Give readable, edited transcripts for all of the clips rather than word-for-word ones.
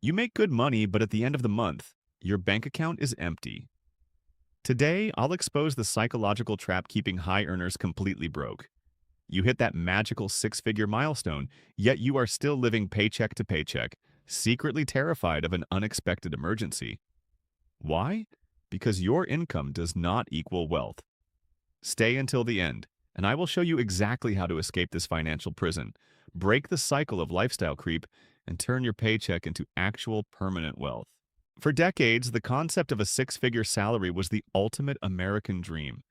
You make good money, but at the end of the month, your bank account is empty. Today, I'll expose the psychological trap keeping high earners completely broke. You hit that magical six-figure milestone, yet you are still living paycheck to paycheck, secretly terrified of an unexpected emergency. Why? Because your income does not equal wealth. Stay until the end, and I will show you exactly how to escape this financial prison, break the cycle of lifestyle creep, and turn your paycheck into actual permanent wealth. For decades, the concept of a six-figure salary was the ultimate American dream.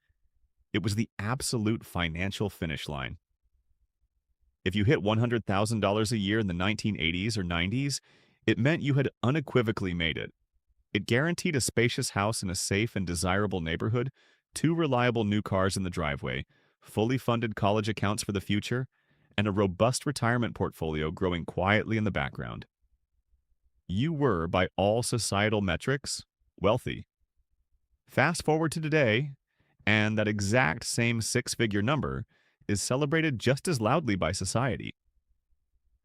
It was the absolute financial finish line. If you hit $100,000 a year in the 1980s or 90s, it meant you had unequivocally made it. It guaranteed a spacious house in a safe and desirable neighborhood, two reliable new cars in the driveway, fully funded college accounts for the future, and a robust retirement portfolio growing quietly in the background. You were, by all societal metrics, wealthy. Fast forward to today, and that exact same six-figure number is celebrated just as loudly by society.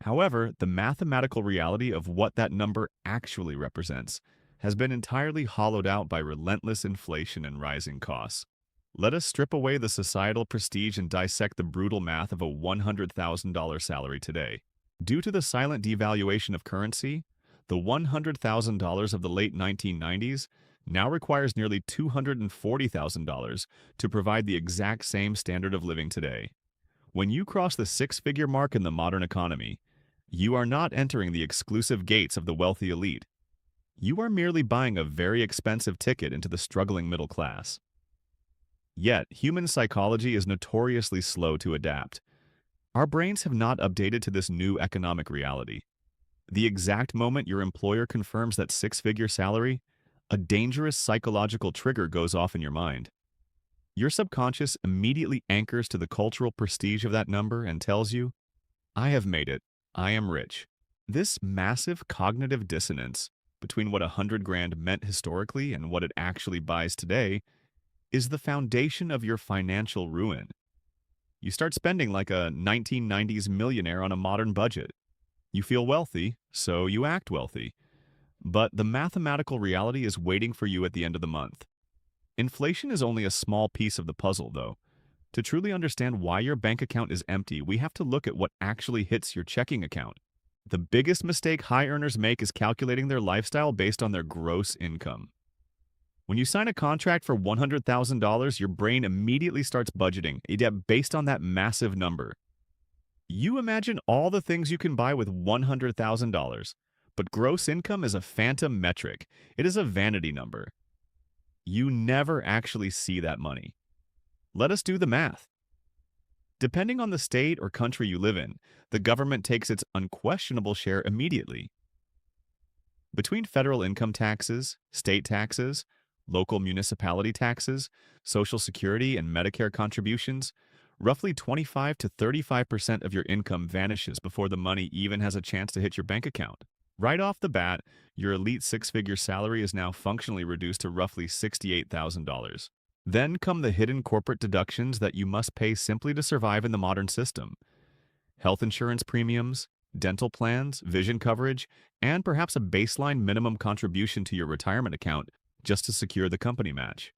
However, the mathematical reality of what that number actually represents has been entirely hollowed out by relentless inflation and rising costs. Let us strip away the societal prestige and dissect the brutal math of a $100,000 salary today. Due to the silent devaluation of currency, the $100,000 of the late 1990s now requires nearly $240,000 to provide the exact same standard of living today. When you cross the six-figure mark in the modern economy, you are not entering the exclusive gates of the wealthy elite. You are merely buying a very expensive ticket into the struggling middle class. Yet, human psychology is notoriously slow to adapt. Our brains have not updated to this new economic reality. The exact moment your employer confirms that six-figure salary, a dangerous psychological trigger goes off in your mind. Your subconscious immediately anchors to the cultural prestige of that number and tells you, I have made it, I am rich. This massive cognitive dissonance between what 100 grand meant historically and what it actually buys today is the foundation of your financial ruin. You start spending like a 1990s millionaire on a modern budget. You feel wealthy, so you act wealthy. But the mathematical reality is waiting for you at the end of the month. Inflation is only a small piece of the puzzle, though. To truly understand why your bank account is empty, we have to look at what actually hits your checking account. The biggest mistake high earners make is calculating their lifestyle based on their gross income. When you sign a contract for $100,000, your brain immediately starts budgeting, based on that massive number. You imagine all the things you can buy with $100,000, but gross income is a phantom metric. It is a vanity number. You never actually see that money. Let us do the math. Depending on the state or country you live in, the government takes its unquestionable share immediately. Between federal income taxes, state taxes, local municipality taxes, Social Security and Medicare contributions, roughly 25 to 35% of your income vanishes before the money even has a chance to hit your bank account. Right off the bat, your elite six-figure salary is now functionally reduced to roughly $68,000. Then come the hidden corporate deductions that you must pay simply to survive in the modern system. Health insurance premiums, dental plans, vision coverage, and perhaps a baseline minimum contribution to your retirement account just to secure the company match.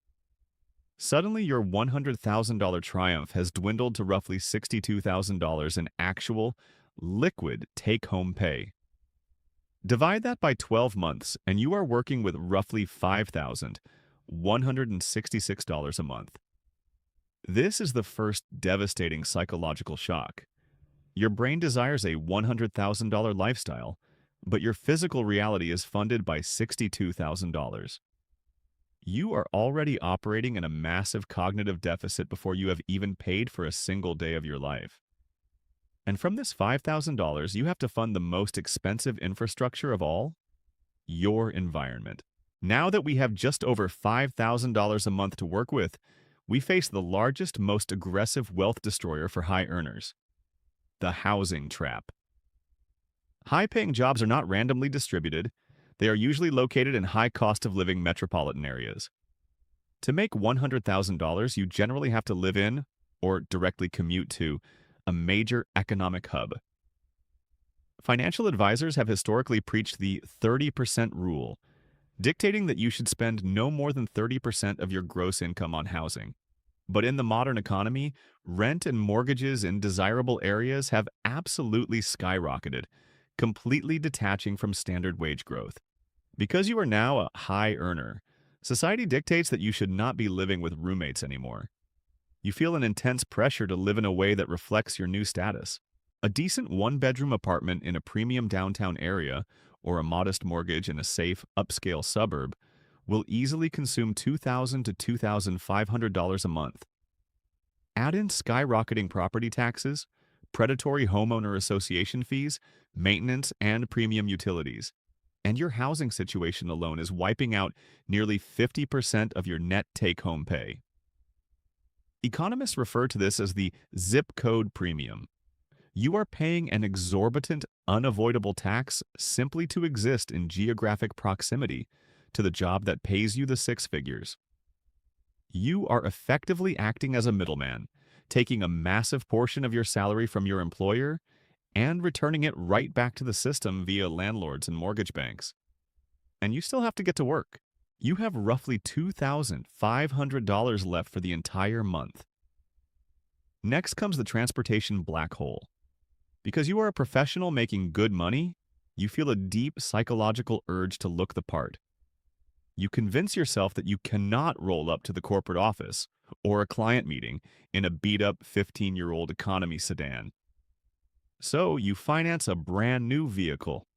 Suddenly, your $100,000 triumph has dwindled to roughly $62,000 in actual, liquid take-home pay. Divide that by 12 months, and you are working with roughly $5,166 a month. This is the first devastating psychological shock. Your brain desires a $100,000 lifestyle, but your physical reality is funded by $62,000. You are already operating in a massive cognitive deficit before you have even paid for a single day of your life. And from this $5,000, you have to fund the most expensive infrastructure of all, your environment. Now that we have just over $5,000 a month to work with, we face the largest, most aggressive wealth destroyer for high earners: the housing trap. High-paying jobs are not randomly distributed. They are usually located in high cost of living metropolitan areas. To make $100,000, you generally have to live in, or directly commute to, a major economic hub. Financial advisors have historically preached the 30% rule, dictating that you should spend no more than 30% of your gross income on housing. But in the modern economy, rent and mortgages in desirable areas have absolutely skyrocketed, completely detaching from standard wage growth. Because you are now a high earner, society dictates that you should not be living with roommates anymore. You feel an intense pressure to live in a way that reflects your new status. A decent one-bedroom apartment in a premium downtown area or a modest mortgage in a safe, upscale suburb will easily consume $2,000 to $2,500 a month. Add in skyrocketing property taxes, predatory homeowner association fees, maintenance, and premium utilities, and your housing situation alone is wiping out nearly 50% of your net take-home pay. Economists refer to this as the zip code premium. You are paying an exorbitant, unavoidable tax simply to exist in geographic proximity to the job that pays you the six figures. You are effectively acting as a middleman, taking a massive portion of your salary from your employer and returning it right back to the system via landlords and mortgage banks. And you still have to get to work. You have roughly $2,500 left for the entire month. Next comes the transportation black hole. Because you are a professional making good money, you feel a deep psychological urge to look the part. You convince yourself that you cannot roll up to the corporate office or a client meeting in a beat-up 15-year-old economy sedan. So you finance a brand new vehicle.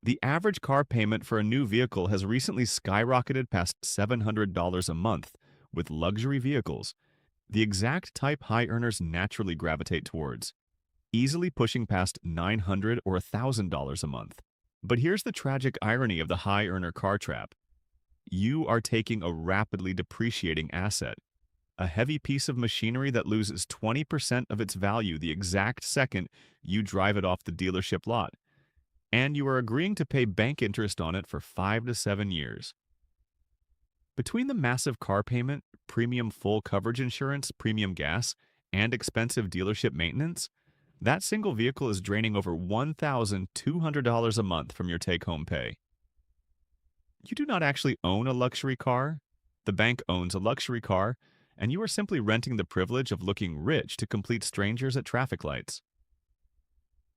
The average car payment for a new vehicle has recently skyrocketed past $700 a month with luxury vehicles, the exact type high earners naturally gravitate towards, easily pushing past $900 or $1,000 a month. But here's the tragic irony of the high earner car trap. You are taking a rapidly depreciating asset, a heavy piece of machinery that loses 20% of its value the exact second you drive it off the dealership lot, and you are agreeing to pay bank interest on it for 5 to 7 years. Between the massive car payment, premium full coverage insurance, premium gas, and expensive dealership maintenance, that single vehicle is draining over $1,200 a month from your take-home pay. You do not actually own a luxury car. The bank owns a luxury car, and you are simply renting the privilege of looking rich to complete strangers at traffic lights.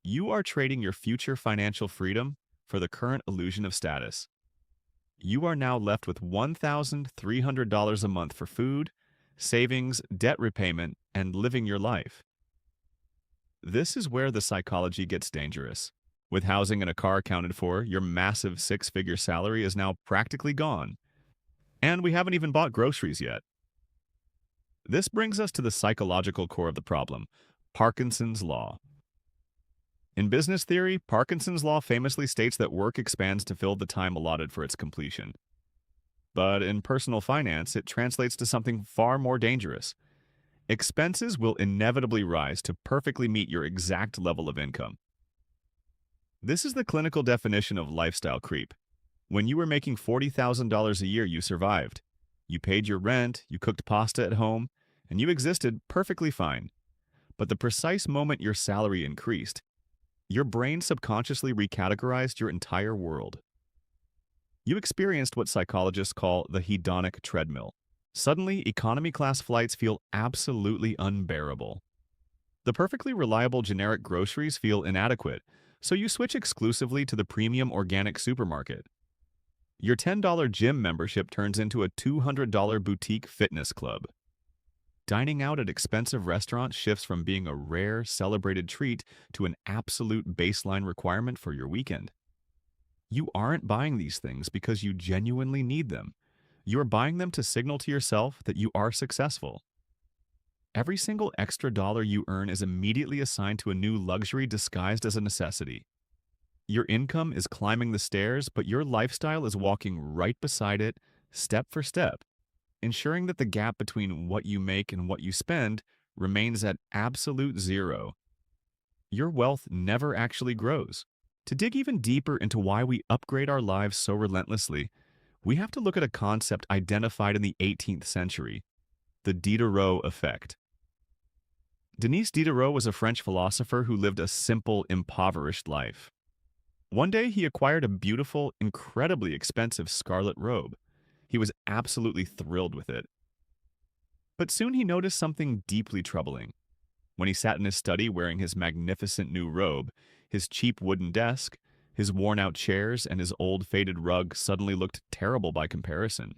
You are trading your future financial freedom for the current illusion of status. You are now left with $1,300 a month for food, savings, debt repayment, and living your life. This is where the psychology gets dangerous. With housing and a car accounted for, your massive six-figure salary is now practically gone. And we haven't even bought groceries yet. This brings us to the psychological core of the problem, Parkinson's law. In business theory, Parkinson's law famously states that work expands to fill the time allotted for its completion. But in personal finance, it translates to something far more dangerous. Expenses will inevitably rise to perfectly meet your exact level of income. This is the clinical definition of lifestyle creep. When you were making $40,000 a year, you survived. You paid your rent, you cooked pasta at home, and you existed perfectly fine. But the precise moment your salary increased, your brain subconsciously recategorized your entire world. You experienced what psychologists call the hedonic treadmill. Suddenly, economy class flights feel absolutely unbearable. The perfectly reliable generic groceries feel inadequate, so you switch exclusively to the premium organic supermarket. Your $10 gym membership turns into a $200 boutique fitness club. Dining out at expensive restaurants shifts from being a rare, celebrated treat to an absolute baseline requirement for your weekend. You aren't buying these things because you genuinely need them. You are buying them to signal to yourself that you are successful. Every single extra dollar you earn is immediately assigned to a new luxury disguised as a necessity. Your income is climbing the stairs, but your lifestyle is walking right beside it, step for step, ensuring that the gap between what you make and what you spend remains at absolute zero. Your wealth never actually grows. To dig even deeper into why we upgrade our lives so relentlessly, we have to look at a concept identified in the 18th century, the Diderot Effect. Denis Diderot was a French philosopher who lived a simple, impoverished life. One day, he acquired a beautiful, incredibly expensive scarlet robe. He was absolutely thrilled with it. But soon he noticed something deeply troubling. When he sat in his study wearing his magnificent new robe, his cheap wooden desk, his worn-out chairs, and his old faded rug suddenly looked terrible by comparison.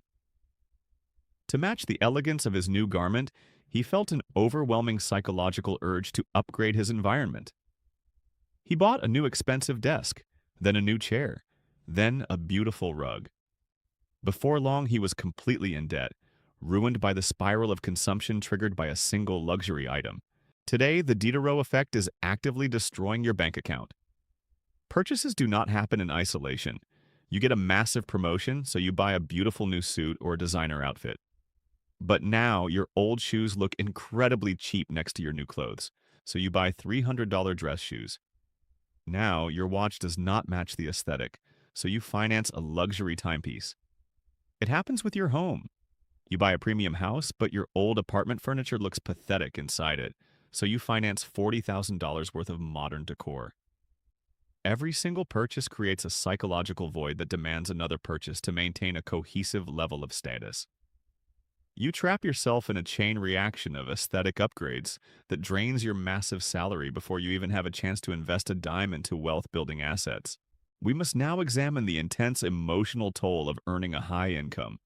To match the elegance of his new garment, he felt an overwhelming psychological urge to upgrade his environment. He bought a new expensive desk, then a new chair, then a beautiful rug. Before long, he was completely in debt, ruined by the spiral of consumption triggered by a single luxury item. Today, the Diderot Effect is actively destroying your bank account. Purchases do not happen in isolation. You get a massive promotion, so you buy a beautiful new suit or a designer outfit. But now, your old shoes look incredibly cheap next to your new clothes, so you buy $300 dress shoes. Now, your watch does not match the aesthetic, so you finance a luxury timepiece. It happens with your home. You buy a premium house, but your old apartment furniture looks pathetic inside it, so you finance $40,000 worth of modern decor. Every single purchase creates a psychological void that demands another purchase to maintain a cohesive level of status. You trap yourself in a chain reaction of aesthetic upgrades that drains your massive salary before you even have a chance to invest a dime into wealth-building assets. We must now examine the intense emotional toll of earning a high income.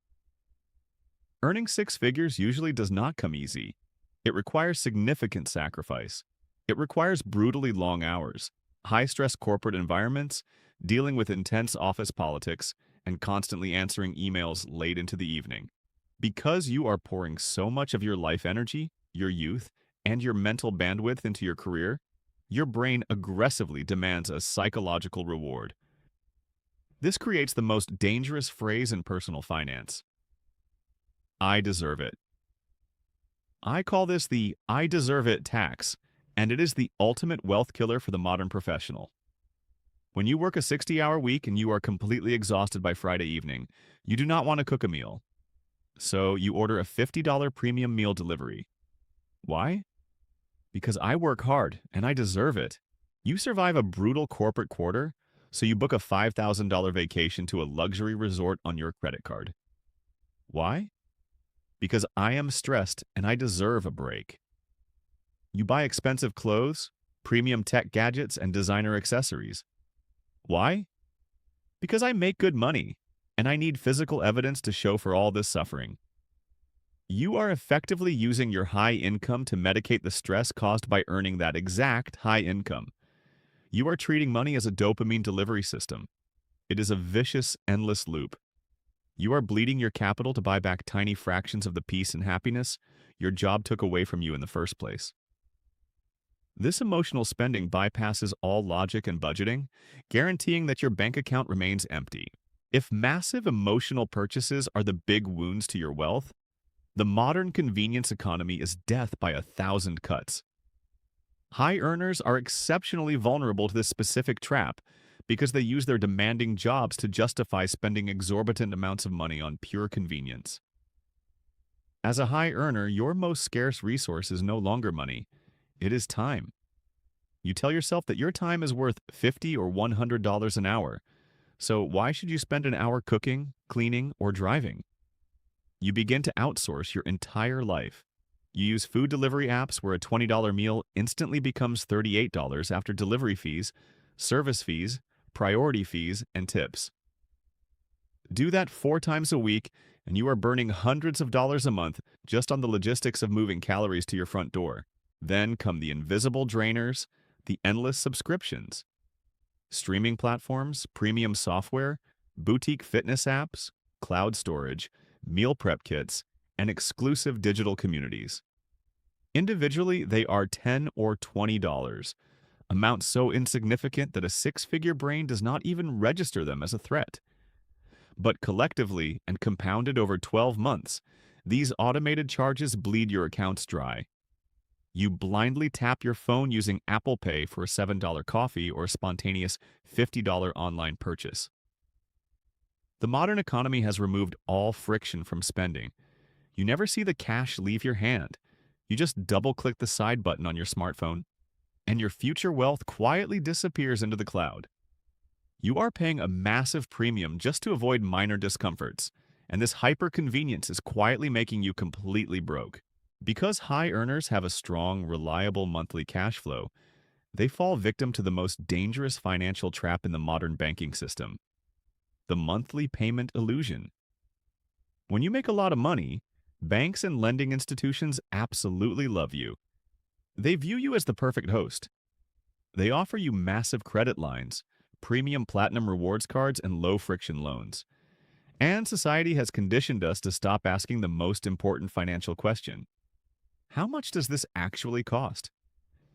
Earning six figures usually does not come easy. It requires significant sacrifice. It requires brutally long hours, high-stress corporate environments, dealing with intense office politics, and constantly answering emails late into the evening. Because you are pouring so much of your life energy, your youth, and your mental bandwidth into your career, your brain aggressively demands a psychological reward. This creates the most dangerous phrase in personal finance. I deserve it. I call this the I deserve it tax, and it is the ultimate wealth killer for the modern professional. When you work a 60-hour week and you are completely exhausted by Friday evening, you do not want to cook a meal. So you order a $50 premium meal delivery. Why? Because I work hard and I deserve it. You survive a brutal corporate quarter, so you book a $5,000 vacation to a luxury resort on your credit card. Why? Because I am stressed and I deserve a break. You buy expensive clothes, premium tech gadgets, and designer accessories. Why? Because I make good money, and I need physical evidence to show for all this suffering. You are effectively using your high income to medicate the stress caused by earning that exact high income. You are treating money as a dopamine delivery system. It is a vicious, endless loop. You are bleeding your capital to buy back tiny fractions of the peace and happiness your job took away from you in the first place. This emotional spending bypasses all logic and budgeting, guaranteeing that your bank account remains empty. If massive emotional purchases are the big wounds to your wealth, the modern convenience economy is death by 1,000 cuts. High earners are exceptionally vulnerable to this specific trap because they use their demanding jobs to justify spending exorbitant amounts of money on pure convenience. As a high earner, your most scarce resource is no longer money. It is time. You tell yourself that your time is worth $50 or $100 an hour. So why should you spend an hour cooking, cleaning, or driving? You begin to outsource your entire life. You use food delivery apps where a $20 meal instantly becomes $38 after delivery fees, service fees, priority fees, and tips. Do that 4 times a week, and you are burning hundreds of dollars a month just on the logistics of moving calories to your front door. Then come the invisible drainers, the endless subscriptions. Streaming platforms, premium software, boutique fitness apps, cloud storage, meal prep kits, and exclusive digital communities. Individually, they are $10 or $20, amounts so insignificant that a six-figure brain does not even register them as a threat. But collectively and compounded over 12 months, these automated charges bleed your accounts dry. You blindly tap your phone using Apple Pay for a $7 coffee or a spontaneous $50 online purchase. The modern economy has removed all friction from spending. You never see the cash leave your hand. You just double-click the side button on your smartphone, and your future wealth quietly disappears into the cloud. You are paying a massive premium just to avoid minor discomforts, and this hyper-convenience is quietly making you completely broke. Because high earners have a strong, reliable monthly cash flow, they fall victim to the most dangerous financial trap in the modern banking system: the monthly payment illusion. When you make a lot of money, banks and lending institutions absolutely love you. They view you as the perfect host. They offer you massive credit lines, premium platinum rewards cards, and low-friction loans. And society has conditioned us to stop asking the most important financial question: how much does this actually cost?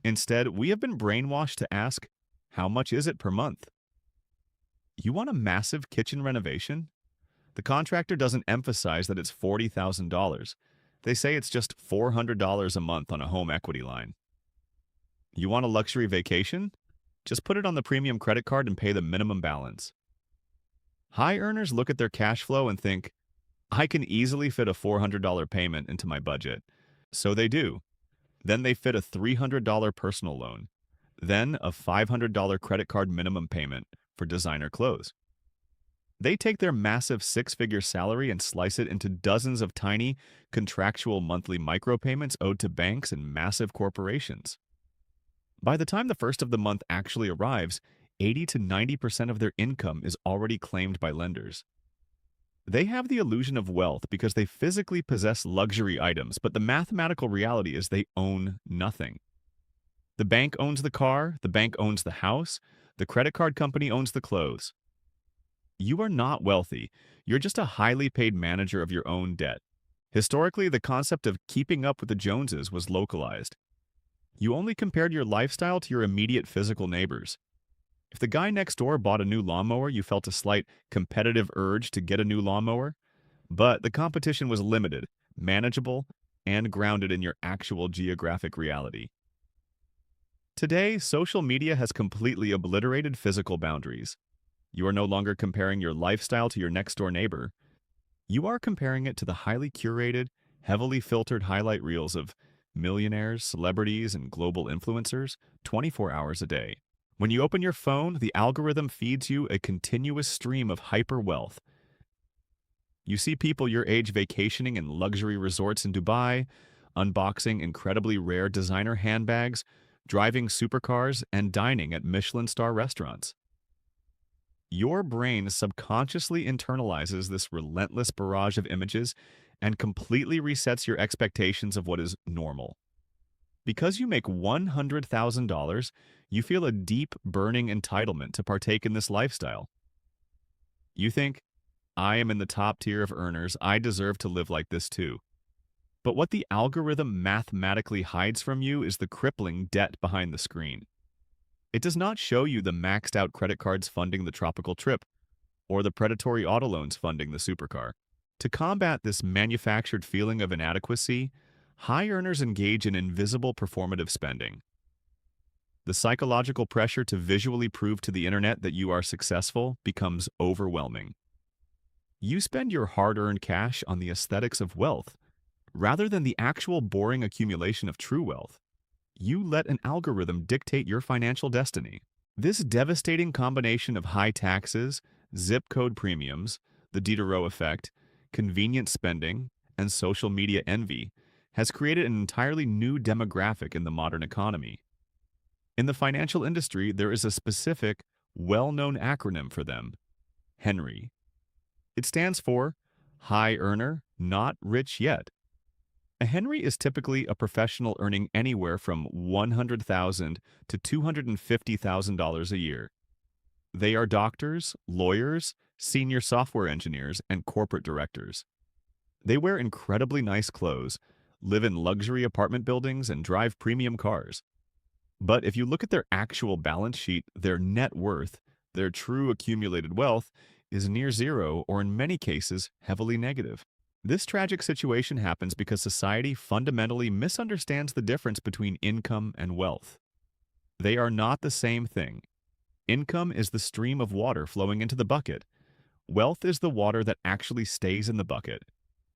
Instead, we have been brainwashed to ask, how much is it per month? You want a massive kitchen renovation? The contractor doesn't emphasize that it's $40,000. They say it's just $400 a month on a home equity line. You want a luxury vacation? Just put it on the premium credit card and pay the minimum balance. High earners look at their cash flow and think, I can easily fit a $400 payment into my budget. So they do. Then they fit a $300 personal loan. Then a $500 credit card minimum payment for designer clothes. They take their massive six-figure salary and slice it into dozens of tiny, contractual monthly micropayments owed to banks and massive corporations. By the time the first of the month actually arrives, 80 to 90% of their income is already claimed by lenders. They have the illusion of wealth because they physically possess luxury items, but the mathematical reality is they own nothing. The bank owns the car, the bank owns the house, the credit card company owns the clothes. You are not wealthy. You're just a highly paid manager of your own debt. Historically, the concept of keeping up with the Joneses was localized. You only compared your lifestyle to your immediate physical neighbors. If the guy next door bought a new lawnmower, you felt a slight competitive urge to get a new lawnmower. But the competition was limited, manageable, and grounded in your actual geographic reality. Today, social media has completely obliterated physical boundaries. You are no longer comparing your lifestyle to your next-door neighbor. You are comparing it to the highly curated, heavily filtered highlight reels of millionaires, celebrities, and global influencers 24 hours a day. When you open your phone, the algorithm feeds you a continuous stream of hyper-wealth. You see people your age vacationing in luxury resorts in Dubai, unboxing incredibly rare designer handbags, driving supercars, and dining at Michelin-star restaurants. Your brain subconsciously internalizes this relentless barrage of images and completely resets your expectations of what is normal. Because you make $100,000, you feel a deep, burning entitlement to partake in this lifestyle. You think, I am in the top tier of earners, I deserve to live like this too. But what the algorithm mathematically hides from you is the crippling debt behind the screen. It does not show you the maxed-out credit cards funding the tropical trip, or the predatory auto loans funding the supercar. To combat this manufactured feeling of inadequacy, high earners engage in invisible performative spending. The psychological pressure to visually prove to the internet that you are successful becomes overwhelming. You spend your hard-earned cash on the aesthetics of wealth, rather than the actual boring accumulation of true wealth. You let an algorithm dictate your financial destiny. This devastating combination of high taxes, zip code premiums, the Diderot Effect, convenient spending, and social media envy has created an entirely new demographic in the modern economy. In the financial industry, there is a specific, well-known acronym for them: H.E.N.R.Y. It stands for High Earner, Not Rich Yet. A H.E.N.R.Y is typically a professional earning anywhere from $100,000 to $250,000 a year. They are doctors, lawyers, senior software engineers, and corporate directors. They wear incredibly nice clothes, live in luxury apartment buildings, and drive premium cars. But if you look at their actual balance sheet, their net worth, their true accumulated wealth, is near zero or in many cases heavily negative. This tragic situation happens because society fundamentally misunderstands the difference between income and wealth. They are not the same thing. Income is the stream of water flowing into the bucket. Wealth is the water that actually stays in the bucket.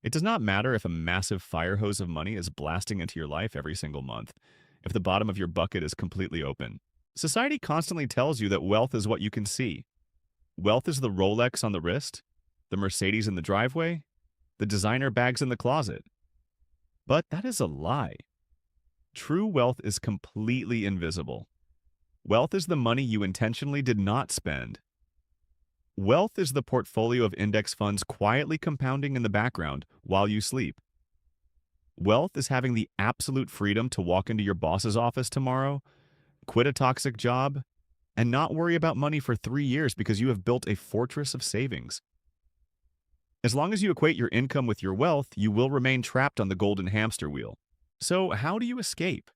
It does not matter if a massive fire hose of money is blasting into your life every single month, if the bottom of your bucket is completely open. Society constantly tells you that wealth is what you can see. Wealth is the Rolex on the wrist, the Mercedes in the driveway, the designer bags in the closet. But that is a lie. True wealth is completely invisible. Wealth is the money you intentionally did not spend. Wealth is the portfolio of index funds quietly compounding in the background while you sleep. Wealth is having the absolute freedom to walk into your boss's office tomorrow, quit a toxic job, and not worry about money for 3 years because you have built a fortress of savings. As long as you equate your income with your wealth, you will remain trapped on the golden hamster wheel. So, how do you escape?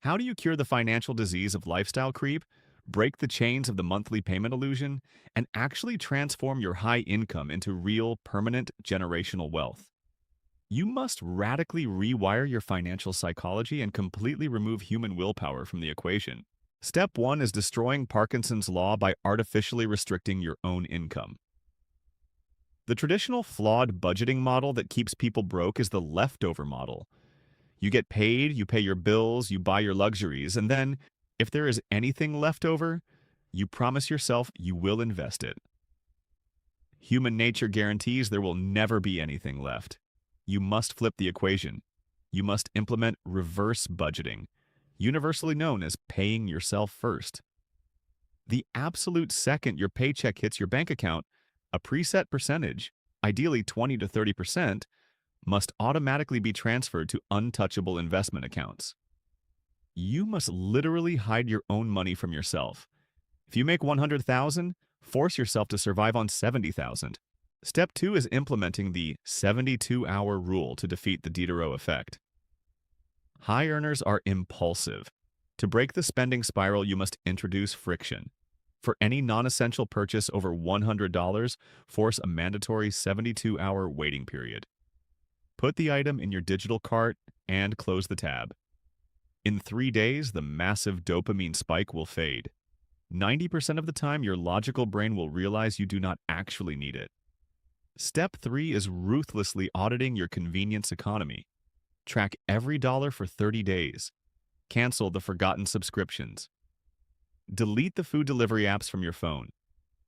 How do you cure the financial disease of lifestyle creep, break the chains of the monthly payment illusion, and actually transform your high income into real, permanent, generational wealth? You must radically rewire your financial psychology and completely remove human willpower from the equation. Step 1 is destroying Parkinson's law by artificially restricting your own income. The traditional flawed budgeting model that keeps people broke is the leftover model. You get paid, you pay your bills, you buy your luxuries, and then, if there is anything left over, you promise yourself you will invest it. Human nature guarantees there will never be anything left. You must flip the equation. You must implement reverse budgeting, universally known as paying yourself first. The absolute second your paycheck hits your bank account, a preset percentage, ideally 20 to 30%, must automatically be transferred to untouchable investment accounts. You must literally hide your own money from yourself. If you make $100,000, force yourself to survive on $70,000. Step 2 is implementing the 72-hour rule to defeat the Diderot Effect. High earners are impulsive. To break the spending spiral, you must introduce friction. For any non-essential purchase over $100, force a mandatory 72-hour waiting period. Put the item in your digital cart and close the tab. In 3 days, the massive dopamine spike will fade. 90% of the time, your logical brain will realize you do not actually need it. Step 3 is ruthlessly auditing your convenience economy. Track every dollar for 30 days. Cancel the forgotten subscriptions. Delete the food delivery apps from your phone.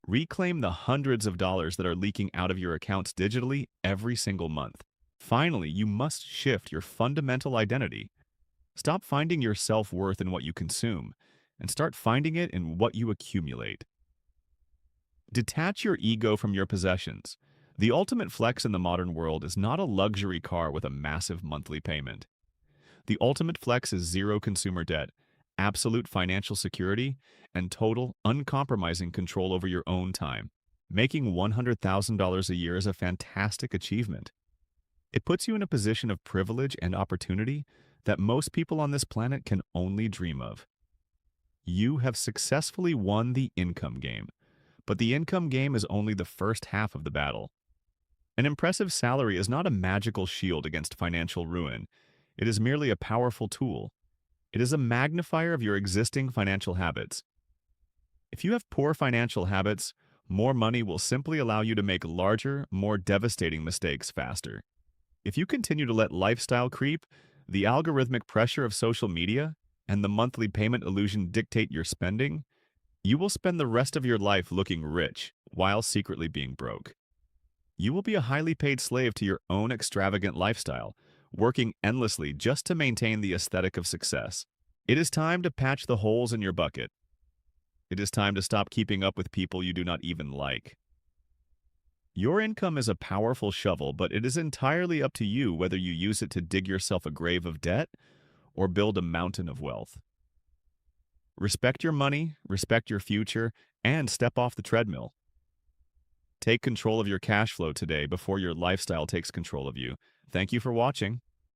Reclaim the hundreds of dollars that are leaking out of your accounts digitally every single month. Finally, you must shift your fundamental identity. Stop finding your self-worth in what you consume, and start finding it in what you accumulate. Detach your ego from your possessions. The ultimate flex in the modern world is not a luxury car with a massive monthly payment. The ultimate flex is zero consumer debt, absolute financial security, and total, uncompromising control over your own time. Making $100,000 a year is a fantastic achievement. It puts you in a position of privilege and opportunity that most people on this planet can only dream of. You have successfully won the income game, but the income game is only the first half of the battle. An impressive salary is not a magical shield against financial ruin. It is merely a powerful tool. It is a magnifier of your existing financial habits. If you have poor financial habits, more money will simply allow you to make larger, more devastating mistakes faster. If you continue to let lifestyle creep, the algorithmic pressure of social media, and the monthly payment illusion dictate your spending, you will spend the rest of your life looking rich while secretly being broke. You will be a highly paid slave to your own extravagant lifestyle, working endlessly just to maintain the aesthetic of success. It is time to patch the holes in your bucket. It is time to stop keeping up with people you do not even like. Your income is a powerful shovel, but it is entirely up to you whether you use it to dig yourself a grave of debt or build a mountain of wealth. Respect your money, respect your future, and step off the treadmill. Take control of your cash flow today before your lifestyle takes control of you. Thank you for watching.